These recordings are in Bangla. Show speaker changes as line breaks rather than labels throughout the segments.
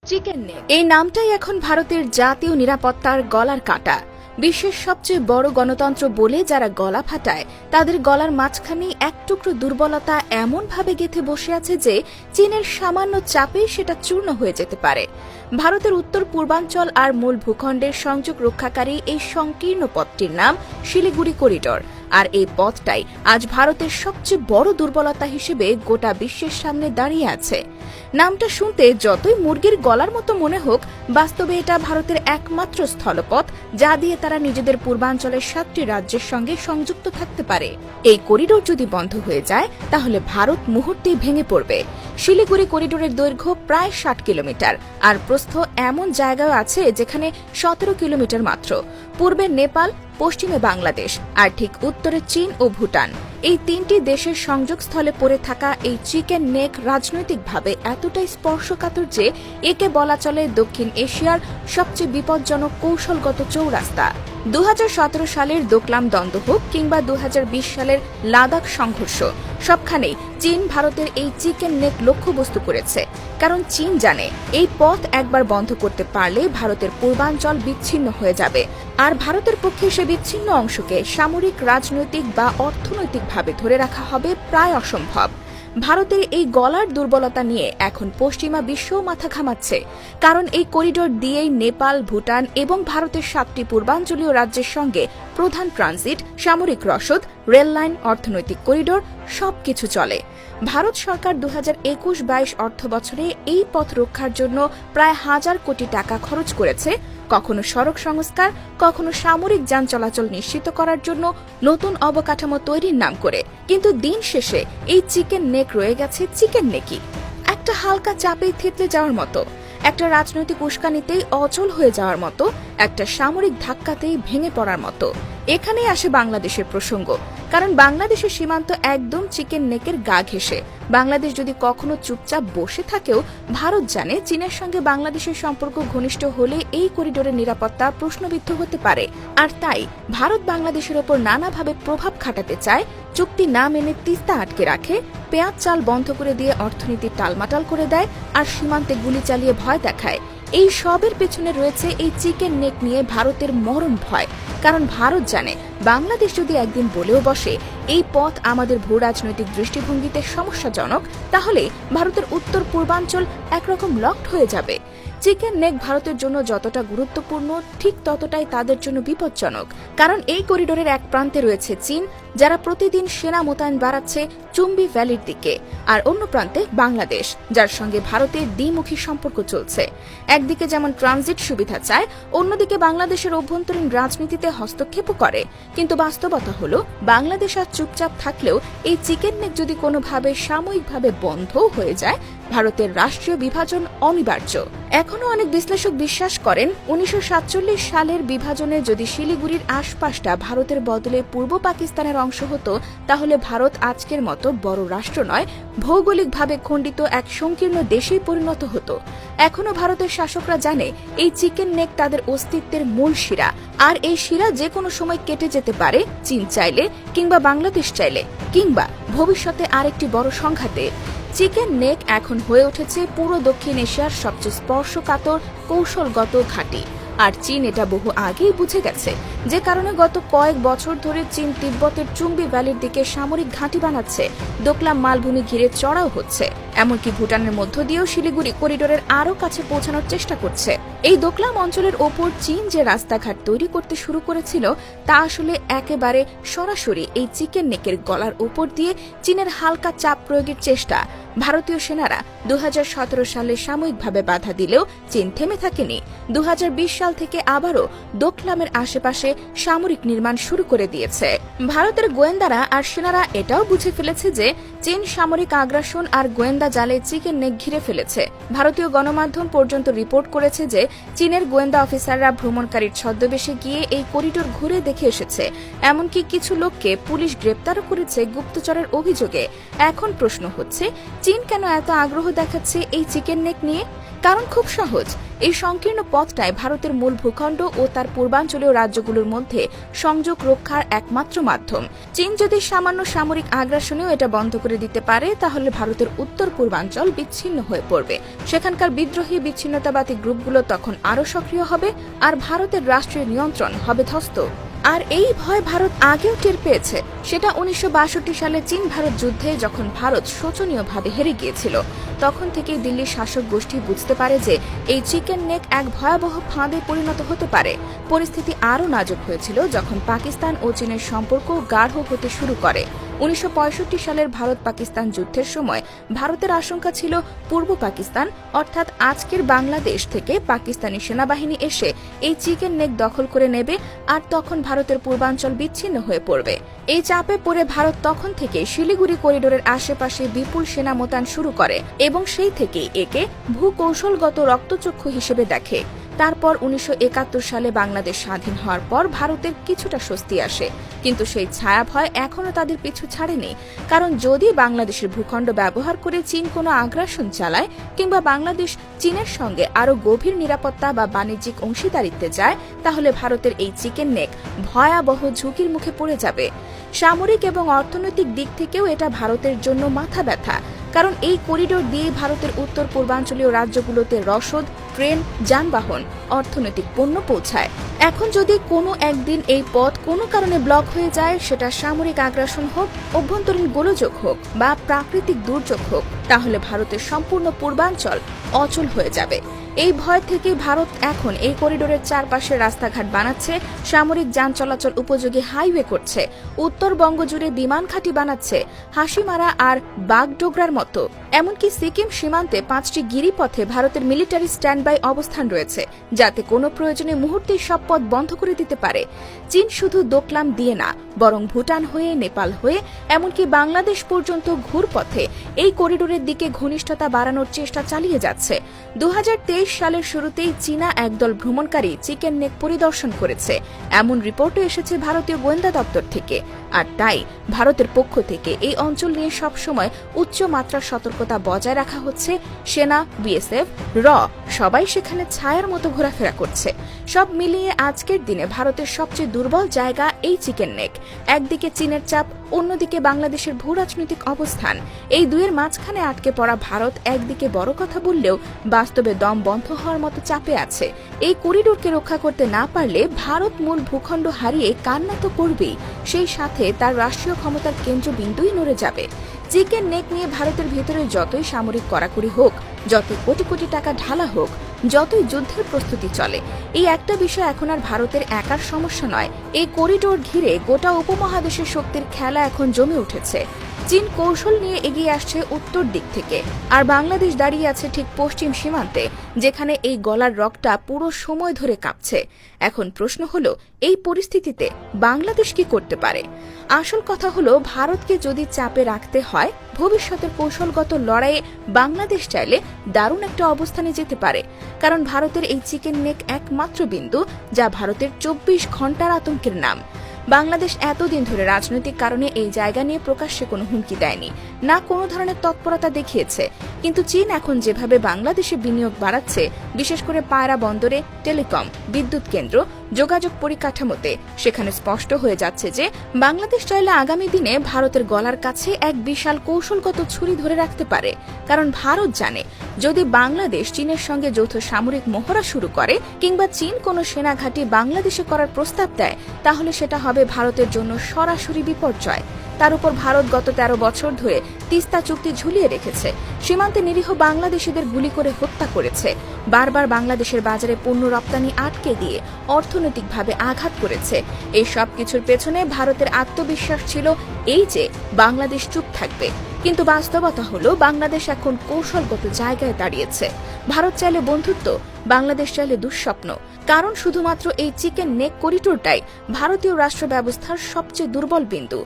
চিকেন নেক এই নামটাই এখন ভারতের জাতীয় নিরাপত্তার গলার কাঁটা। বিশ্বের সবচেয়ে বড় গণতন্ত্র বলে যারা গলা ফাটায় তাদের গলার মাঝখানে এক টুকরো দুর্বলতা এমনভাবে গেঁথে বসে আছে যে চীনের সামান্য চাপে সেটা চূর্ণ হয়ে যেতে পারে। ভারতের উত্তর পূর্বাঞ্চল আর মূল ভূখণ্ডের সংযোগ রক্ষাকারী এই সংকীর্ণ পথটির নাম শিলিগুড়ি করিডোর। আর এই পথটাই আজ ভারতের সবচেয়ে বড় দুর্বলতা হিসেবে গোটা বিশ্বের সামনে দাঁড়িয়ে আছে। নামটা শুনতে যতই মুরগির গলার মতো মনে হোক, বাস্তবে এটা ভারতের একমাত্র স্থলপথ যা দিয়ে তারা নিজেদের পূর্বাঞ্চলের 7টি রাজ্যের সঙ্গে সংযুক্ত থাকতে পারে। এই করিডোর যদি বন্ধ হয়ে যায় তাহলে ভারত মুহূর্তেই ভেঙে পড়বে। শিলিগুড়ি করিডোরের দৈর্ঘ্য প্রায় 60 কিলোমিটার আর প্রস্থ এমন জায়গাও আছে যেখানে 17 কিলোমিটার মাত্র। পূর্বে নেপাল, পশ্চিমে বাংলাদেশ আর ঠিক উত্তরে চীন ও ভুটান, এই 3টি দেশের সংযোগস্থলে পড়ে থাকা এই চিকেন নেক রাজনৈতিকভাবে এতটাই স্পর্শকাতর যে একে বলা চলে দক্ষিণ এশিয়ার সবচেয়ে বিপজ্জনক কৌশলগত চৌরাস্তা। 2017 সালের দোকলাম দ্বন্দ্ব হোক কিংবা 2020 সালের লাদাখ সংঘর্ষ, সবখানেই চীন ভারতের এই চিকেন নেক লক্ষ্যবস্তু করেছে। কারণ চীন জানে এই পথ একবার বন্ধ করতে পারলে ভারতের পূর্বাঞ্চল বিচ্ছিন্ন হয়ে যাবে, আর ভারতের পক্ষে সে বিচ্ছিন্ন অংশকে সামরিক, রাজনৈতিক বা অর্থনৈতিকভাবে ধরে রাখা হবে প্রায় অসম্ভব। ভারতের এই গলার দুর্বলতা নিয়ে এখন পশ্চিমা বিশ্বও মাথা ঘামাচ্ছে, কারণ এই করিডোর দিয়েই নেপাল, ভুটান এবং ভারতের 7টি পূর্বাঞ্চলীয় রাজ্যের সঙ্গে প্রধান ট্রানজিট, সামরিক রসদ, রেল লাইন, অর্থনৈতিক করিডোর সবকিছু চলে। ভারত সরকার 2021-22 অর্থ বছরে এই পথ রক্ষার জন্য প্রায় 1000 কোটি টাকা খরচ করেছে, কখনো সড়ক সংস্কার, কখনো সামরিক যান চলাচল নিশ্চিত করার জন্য নতুন অবকাঠামো তৈরির নাম করে। কিন্তু দিন শেষে এই চিকেন নেক রয়ে গেছে চিকেন নেকই, একটা হালকা চাপেই থেতলে যাওয়ার মতো, একটা রাজনৈতিক উস্কানিতেই অচল হয়ে যাওয়ার মতো, একটা সামরিক ধাক্কাতেই ভেঙে পড়ার মতো। এখানেই আসে বাংলাদেশের প্রসঙ্গ, কারণ বাংলাদেশের সীমান্ত একদম চিকেন নেকের গা ঘেঁষে। বাংলাদেশ যদি কখনো চুপচাপ বসে থাকেও, ভারত জানে চীনের সঙ্গে বাংলাদেশের সম্পর্ক ঘনিষ্ঠ হলে এই করিডোরের নিরাপত্তা প্রশ্নবিদ্ধ হতে পারে। আর তাই ভারত বাংলাদেশের ওপর নানাভাবে প্রভাব খাটাতে চায়, চুক্তি না মেনে তিস্তা আটকে রাখে, পেঁয়াজ চাল বন্ধ করে দিয়ে অর্থনীতি টালমাটাল করে দেয় আর সীমান্তে গুলি চালিয়ে ভয় দেখায়। এই সবের পেছনে রয়েছে এই চিকেন নেক নিয়ে ভারতের মরণ ভয়। কারণ ভারত জানে বাংলাদেশ যদি একদিন বলেও বসে এই পথ আমাদের ভূ রাজনৈতিক দৃষ্টিভঙ্গিতে সমস্যাজনক, তাহলে ভারতের উত্তর পূর্বাঞ্চল একরকম লকড হয়ে যাবে। চিকেন নেক ভারতের জন্য যতটা গুরুত্বপূর্ণ, ঠিক ততটাই তাদের জন্য বিপজ্জনক। কারণ এই করিডোরের এক প্রান্তে রয়েছে চীন, যারা প্রতিদিন সেনা মোতায়েন বাড়াচ্ছে চুম্বি ভ্যালির দিকে, আর অন্য প্রান্তে বাংলাদেশ, যার সঙ্গে ভারতের দ্বিমুখী সম্পর্ক চলছে। একদিকে যেমন ট্রানজিট সুবিধা চায়, অন্যদিকে বাংলাদেশের অভ্যন্তরীণ রাজনীতিতে হস্তক্ষেপও করে। কিন্তু বাস্তবতা হলো বাংলাদেশ আর চুপচাপ থাকলেও এই চিকেন নেক যদি কোনোভাবে সাময়িকভাবে বন্ধ হয়ে যায়, ভারতের রাষ্ট্রীয় বিভাজন অনিবার্য। এখনো অনেক বিশ্লেষক বিশ্বাস করেন 1947 সালের বিভাজনে যদি শিলিগুড়ির আশপাশটা ভারতের বদলে পূর্ব পাকিস্তানের অংশ হতো, তাহলে ভারত আজকের মতো বড় রাষ্ট্র নয়, ভৌগোলিকভাবে খণ্ডিত এক সংকীর্ণ দেশেই পরিণত হতো। এখনো ভারতের শাসকরা জানে এই চিকেন নেক তাদের অস্তিত্বের মূল শিরা, আর এই শিরা যে কোনো সময় কেটে যেতে পারে চীন চাইলে, কিংবা বাংলাদেশ চাইলে, কিংবা ভবিষ্যতে আরেকটি বড় সংঘাতে। চিকেন নেক এখন হয়ে উঠেছে পুরো দক্ষিণ এশিয়ার সবচেয়ে স্পর্শকাতর কৌশলগত ঘাঁটি। আর চীন এটা বহু আগেই বুঝে গেছে, যে কারণে গত কয়েক বছর ধরে চীন তিব্বতের চুম্বি ভ্যালির দিকে সামরিক ঘাঁটি বানাচ্ছে, দোকলাম মালভূমি ঘিরে চড়াও হচ্ছে, এমনকি ভুটানের মধ্য দিয়েও শিলিগুড়ি করিডোরের আরও কাছে পৌঁছানোর চেষ্টা করছে। এই দোকলাম অঞ্চলের ওপর চীন যে রাস্তাঘাট তৈরি করতে শুরু করেছিল, তা আসলে একেবারে সরাসরি এই চিকেন নেকের গলার উপর দিয়ে চীনের হালকা চাপ প্রয়োগের চেষ্টা। ভারতীয় সেনারা 2017 সালে সাময়িকভাবে বাধা দিলেও চীন থেমে থাকেনি। 2020 সাল থেকে আবারও দোকলামের আশেপাশে সামরিক নির্মাণ শুরু করে দিয়েছে। ভারতের গোয়েন্দারা আর সেনারা এটাও বুঝে ফেলেছে যে চীন সামরিক আগ্রাসন আর গোয়েন্দা জালে চিকেন নেক ঘিরে ফেলেছে। ভারতীয় গণমাধ্যম পর্যন্ত রিপোর্ট করেছে যে চীনের গোয়েন্দা অফিসাররা ভ্রমণকারীর ছদ্মবেশে গিয়ে এই করিডোর ঘুরে দেখে এসেছে, এমনকি কিছু লোককে পুলিশ গ্রেপ্তারও করেছে গুপ্তচরের অভিযোগে। এখন প্রশ্ন হচ্ছে, চীন কেন এত আগ্রহ দেখাচ্ছে এই চিকেন নেক নিয়ে? কারণ খুব সহজ, এই সংকীর্ণ পথটাই ভারতের মূল ভূখণ্ড ও তার পূর্বাঞ্চলীয় রাজ্যগুলোর মধ্যে সংযোগ রক্ষার একমাত্র মাধ্যম। চীন যদি সামান্য সামরিক আগ্রাসনেও এটা বন্ধ করে দিতে পারে, তাহলে ভারতের উত্তর পূর্বাঞ্চল বিচ্ছিন্ন হয়ে পড়বে। সেখানকার বিদ্রোহী বিচ্ছিন্নতাবাদী গ্রুপগুলো তখন আরও সক্রিয় হবে, আর ভারতের রাষ্ট্রীয় নিয়ন্ত্রণ হবে ধ্বস্ত। আর এই ভয় ভারত আগেও টের পেয়েছে। সেটা 1962 সালে চীন ভারত যুদ্ধে, যখন ভারত শোচনীয়ভাবে হেরে গিয়েছিল। তখন থেকেই দিল্লির শাসক গোষ্ঠী বুঝতে পারে যে এই চিকেন নেক এক ভয়াবহ ফাঁদে পরিণত হতে পারে। পরিস্থিতি আরও নাজুক হয়েছিল যখন পাকিস্তান ও চীনের সম্পর্ক গাঢ় হতে শুরু করে। 1965 সালের ভারত পাকিস্তান যুদ্ধের সময় ভারতের আশঙ্কা ছিল পূর্ব পাকিস্তান, অর্থাৎ আজকের বাংলাদেশ থেকে পাকিস্তানি সেনাবাহিনী এসে এই চিকেন নেক দখল করে নেবে, আর তখন ভারতের পূর্বাঞ্চল বিচ্ছিন্ন হয়ে পড়বে। এই চাপে পড়ে ভারত তখন থেকে শিলিগুড়ি করিডোরের আশেপাশে বিপুল সেনা মোতায়েন শুরু করে এবং সেই থেকেই একে ভূকৌশলগত রক্তচক্ষু হিসেবে দেখে। তারপর 1971 সালে বাংলাদেশ স্বাধীন হওয়ার পর ভারতের কিছুটা স্বস্তি আসে, কিন্তু সেই ছায়া ভয় এখনো তাদের পিছু ছাড়েনি। কারণ যদি বাংলাদেশের ভূখণ্ড ব্যবহার করে চীন কোনো আগ্রাসন চালায়, কিংবা বাংলাদেশ চীনের সঙ্গে আরও গভীর নিরাপত্তা বা বাণিজ্যিক অংশীদারিত্বে যায়, তাহলে ভারতের এই চিকেন নেক ভয়াবহ ঝুঁকির মুখে পড়ে যাবে। সামরিক এবং অর্থনৈতিক দিক থেকেও এটা ভারতের জন্য মাথা ব্যথা, কারণ এই করিডোর দিয়ে ভারতের উত্তর পূর্বাঞ্চলীয় রাজ্যগুলোতে রসদ, ট্রেন, যানবাহন, অর্থনৈতিক পণ্য পৌঁছায়। এখন যদি কোনো একদিন এই পথ কোনো কারণে ব্লক হয়ে যায়, সেটা সামরিক আগ্রাসন হোক, অভ্যন্তরীণ গোলযোগ হোক বা প্রাকৃতিক দুর্যোগ হোক, তাহলে ভারতের সম্পূর্ণ পূর্বাঞ্চল অচল হয়ে যাবে। এই ভয় থেকে ভারত এখন এই করিডোরের চারপাশে রাস্তাঘাট বানাচ্ছে, সামরিক যান চলাচল উপযোগী হাইওয়ে করছে, উত্তরবঙ্গ জুড়ে বিমান ঘাঁটি বানাচ্ছে, হাসিমারা আর বাগডোগরার মতো। এমনকি সিকিম সীমান্তে 5টি গিরিপথে ভারতের মিলিটারি স্ট্যান্ড বাই অবস্থান রয়েছে, যাতে কোনো প্রয়োজনে মুহূর্তেই সব পথ বন্ধ করে দিতে পারে। চীন শুধু দোকলাম দিয়ে না, বরং ভুটান হয়ে, নেপাল হয়ে, এমনকি বাংলাদেশ পর্যন্ত ঘুরপথে এই করিডোরের দিকে ঘনিষ্ঠতা বাড়ানোর চেষ্টা চালিয়ে যাচ্ছে। 2023 সালের শুরুতেই চীনা একদল ভ্রমণকারী চিকেন নেক পরিদর্শন করেছে, এমন রিপোর্টও এসেছে ভারতীয় গোয়েন্দা দপ্তর থেকে। আর তাই ভারতের পক্ষ থেকে এই অঞ্চল নিয়ে সবসময় উচ্চ মাত্রার সতর্কতা বজায় রাখা হচ্ছে। সেনা, বিএসএফ, সবাই সেখানে ছায়ার মতো ঘোরাফেরা করছে। সব মিলিয়ে আজকের দিনে ভারতের সবচেয়ে দুর্বল জায়গা এই চিকেন নেক। একদিকে চীনের চাপ, অন্যদিকে বাংলাদেশের ভূ রাজনৈতিক অবস্থান। এই দুয়ের মাঝখানে আটকে পড়া ভারত একদিকে বড় কথা বললেও বাস্তবে দম বন্ধ হওয়ার মতো চাপে আছে। এই করিডোরকে রক্ষা করতে না পারলে ভারত মূল ভূখণ্ড হারিয়ে কান্না তো করবেই, সেই সাথে তার রাষ্ট্রীয় ক্ষমতার কেন্দ্রবিন্দুই নড়ে যাবে। চিকেন নেক নিয়ে ভারতের ভেতরে যতই সামরিক কড়াকড়ি হোক, যত কোটি কোটি টাকা ঢালা হোক, যতই যুদ্ধের প্রস্তুতি চলে, এই একটা বিষয় এখন আর ভারতের একার সমস্যা নয়। এই করিডোর ঘিরে গোটা উপমহাদেশের শক্তির খেলা এখন জমে উঠেছে। চীন কৌশল নিয়ে এগিয়ে আসছে উত্তর দিক থেকে, আর বাংলাদেশ দাঁড়িয়ে আছে ঠিক পশ্চিম সীমান্তে, যেখানে এই গলার রগটা পুরো সময় ধরে কাঁপছে। এখন প্রশ্ন হলো, এই পরিস্থিতিতে বাংলাদেশ কি করতে পারে? আসল কথা হলো, ভারতকে যদি চাপে রাখতে হয়, ভবিষ্যতের কৌশলগত লড়াইয়ে বাংলাদেশ চাইলে দারুণ একটা অবস্থানে যেতে পারে। কারণ ভারতের এই চিকেন নেক একমাত্র বিন্দু যা ভারতের 24 ঘন্টার আতঙ্কের নাম। বাংলাদেশ এতদিন ধরে রাজনৈতিক কারণে এই জায়গা নিয়ে প্রকাশ্যে কোনো হুমকি দেয়নি, না কোনো ধরনের তৎপরতা দেখিয়েছে। কিন্তু চীন এখন যেভাবে বাংলাদেশে বিনিয়োগ বাড়াচ্ছে, বিশেষ করে পায়রা বন্দরে, টেলিকম, বিদ্যুৎ কেন্দ্র, যোগাযোগ পরিকাঠামোতে, সেখানে স্পষ্ট হয়ে যাচ্ছে যে বাংলাদেশ চাইলে আগামী দিনে ভারতের গলার কাছে এক বিশাল কৌশলগত ছুরি ধরে রাখতে পারে। কারণ ভারত জানে, যদি বাংলাদেশ চীনের সঙ্গে যৌথ সামরিক মহড়া শুরু করে, কিংবা চীন কোনো সেনা ঘাঁটি বাংলাদেশে করার প্রস্তাব দেয়, তাহলে সেটা হবে ভারতের জন্য সরাসরি বিপর্যয়। তার উপর ভারত গত 13 বছর ধরে তিস্তা চুক্তি ঝুলিয়ে রেখেছে, সীমান্তে নিরীহ বাংলাদেশিদের গুলি করে হত্যা করেছে, বারবার বাংলাদেশের বাজারে পণ্য রপ্তানি আটকে দিয়ে অর্থনৈতিকভাবে আঘাত করেছে। এই সব কিছুর পেছনে ভারতের আত্মবিশ্বাস ছিল এই যে বাংলাদেশ চুপ থাকবে। কিন্তু বাস্তবতা হলো, বাংলাদেশ এখন কৌশলগত জায়গায় দাঁড়িয়েছে। ভারত চাইলে বন্ধুত্ব, বাংলাদেশ চাইলে দুঃস্বপ্ন। কারণ শুধুমাত্র এই চিকেন নেক করিডোরটাই ভারতীয় রাষ্ট্র ব্যবস্থার সবচেয়ে দুর্বল বিন্দু।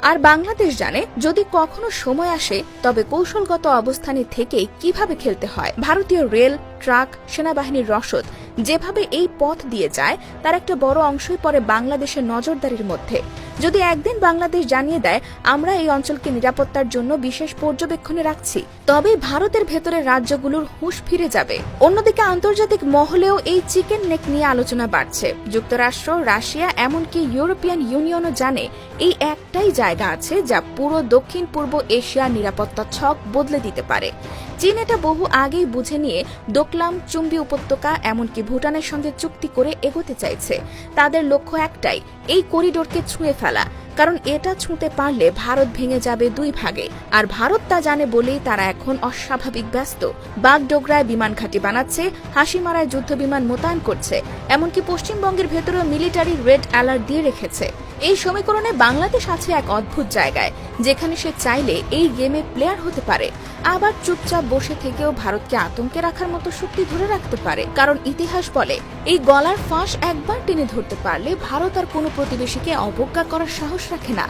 আর বাংলাদেশ জানে, যদি কখনো সময় আসে, তবে কৌশলগত অবস্থানে থেকেই কিভাবে খেলতে হয়। ভারতীয় রেল, ট্রাক, সেনাবাহিনীর রসদ যেভাবে এই পথ দিয়ে যায়, তার একটা বড় অংশই পড়ে বাংলাদেশের নজরদারির মধ্যে। যদি একদিন বাংলাদেশ জানিয়ে দেয়, আমরা এই অঞ্চলকে নিরাপত্তার জন্য বিশেষ পর্যবেক্ষণে রাখছি, তবে ভারতের ভেতরের রাজ্যগুলোর হুঁশ ফিরে যাবে। অন্যদিকে আন্তর্জাতিক মহলেও এই চিকেন নেক নিয়ে আলোচনা বাড়ছে। যুক্তরাষ্ট্র, রাশিয়া, এমনকি ইউরোপিয়ান ইউনিয়নও জানে এই একটাই জায়গা আছে যা পুরো দক্ষিণ পূর্ব এশিয়ার নিরাপত্তা ছক বদলে দিতে পারে। চীন এটা বহু আগেই বুঝে নিয়ে ডোকলাম, চুম্বি উপত্যকা, এমনকি ভুটানের সঙ্গে চুক্তি করে এগোতে চাইছে। তাদের লক্ষ্য একটাই, এই করিডোরকে ছুঁয়ে ফেলা। কারণ এটা ছুঁতে পারলে ভারত ভেঙে যাবে দুই ভাগে, আর ভারত তা জানে বলেই তারা এখন অস্বাভাবিক ব্যস্ত। বাগডোগরায় বিমান ঘাঁটি বানাচ্ছে, হাসিমারায় যুদ্ধবিমান মোতায়েন করছে, এমনকি পশ্চিমবঙ্গের ভেতরেও মিলিটারি রেড অ্যালার্ট দিয়ে রেখেছে। এই সমীকরণে বাংলাদেশ আছে এক অদ্ভুত জায়গায়, যেখানে সে চাইলে এই গেমে প্লেয়ার হতে পারে, আবার চুপচাপ বসে থেকেও ভারতকে আতঙ্কে রাখার মতো শক্তি ধরে রাখতে পারে। কারণ ইতিহাস বলে, এই গলার ফাঁস একবার টেনে ধরতে পারলে ভারত আর কোনো প্রতিবেশীকে অবজ্ঞা করার সাহস রাখে না।